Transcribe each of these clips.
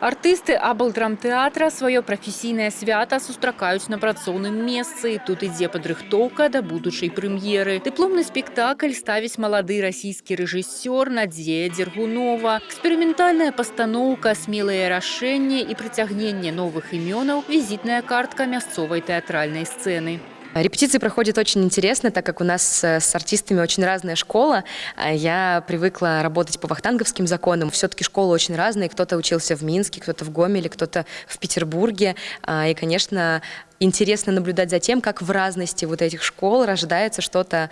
Артысты аблдрамтэатра сваё прафесійнае свята сустракаюць на працоўным месцы. Тут ідзе падрыхтоўка да будучай прэм'еры. Дыпломны спектакль ставіць малады расійскі рэжысёр Надзея Дзергунова. Эксперыментальная пастаноўка, смелыя рашэнні і прыцягненне новых імёнаў – візітная картка мясцовай тэатральнай сцэны. Репетиции проходят очень интересно, так как у нас с артистами очень разная школа. Я привыкла работать по вахтанговским законам. Все-таки школы очень разные. Кто-то учился в Минске, кто-то в Гомеле, кто-то в Петербурге. И, конечно, интересно наблюдать за тем, как в разности вот этих школ рождается что-то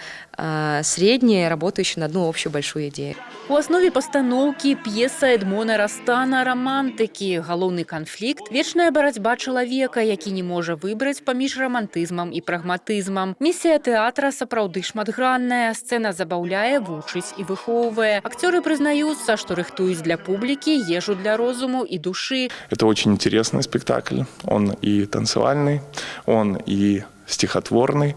среднее, работающее на одну общую большую идею. У аснове пастаноўкі п'еса Эдмона Растана «Романтыкі». Галоўны канфлікт – вечная барацьба чалавека, які не можа выбраць паміж романтызмам і прагматызмам. Місія тэатра сапраўды шматгранная. Сцэна забаўляе, вучыць і выхоўвае. Акцёры прызнаюцца, што рыхтуюць для публікі ежу для розуму і душы. Это очень интересный спектакль. Он и танцевальный, он и стихотворный.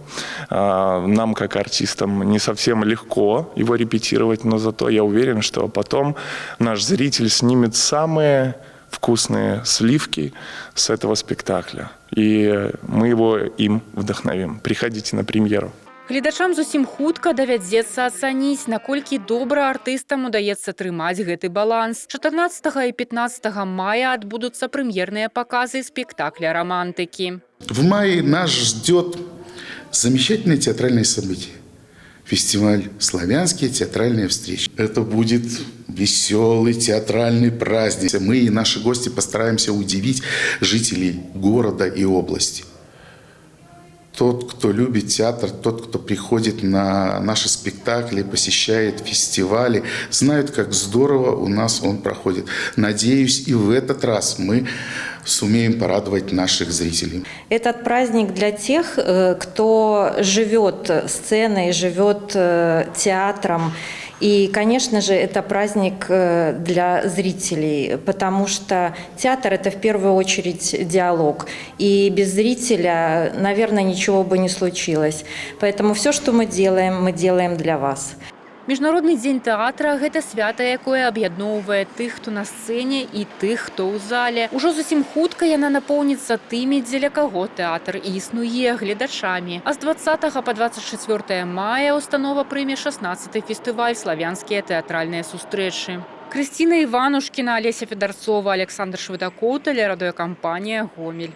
Нам, как артистам, не совсем легко его репетировать, но зато я уверен, что потом наш зритель снимет самые вкусные сливки с этого спектакля. И мы его им вдохновим. Приходите на премьеру. Гледачам зусім хутка давядзецца ацаніць, наколькі добра артыстам удаецца трымаць гэты баланс. 14 і 15 мая адбудуцца прэм'ерныя паказы спектакля «Романтыкі». В мае нас ждет замечательное театральное событие. Фестиваль «Славянские театральные встречи». Это будет веселый театральный праздник. Мы и наши гости постараемся удивить жителей города и области. Тот, кто любит театр, тот, кто приходит на наши спектакли, посещает фестивали, знает, как здорово у нас он проходит. Надеюсь, и в этот раз мы сумеем порадовать наших зрителей. Этот праздник для тех, кто живет сценой, живет театром. И, конечно же, это праздник для зрителей, потому что театр – это в первую очередь диалог. И без зрителя, наверное, ничего бы не случилось. Поэтому все, что мы делаем для вас. Міжнародны дзень тэатра – гэта свята, якое аб'ядноўвае тых, хто на сцэне, і тых, хто ў зале. Ужо зусім хутка яна напоўніцца тымі, дзеля каго тэатр і існуе, гледачамі. А з 20 па 24 мая установа прыме 16-й фестываль «Славянскія тэатральныя сустрэчы». Крысціна Іванушкіна, Алеся Федарцова, Александр Швыдакоў, тэлерадыёкампанія «Гомель».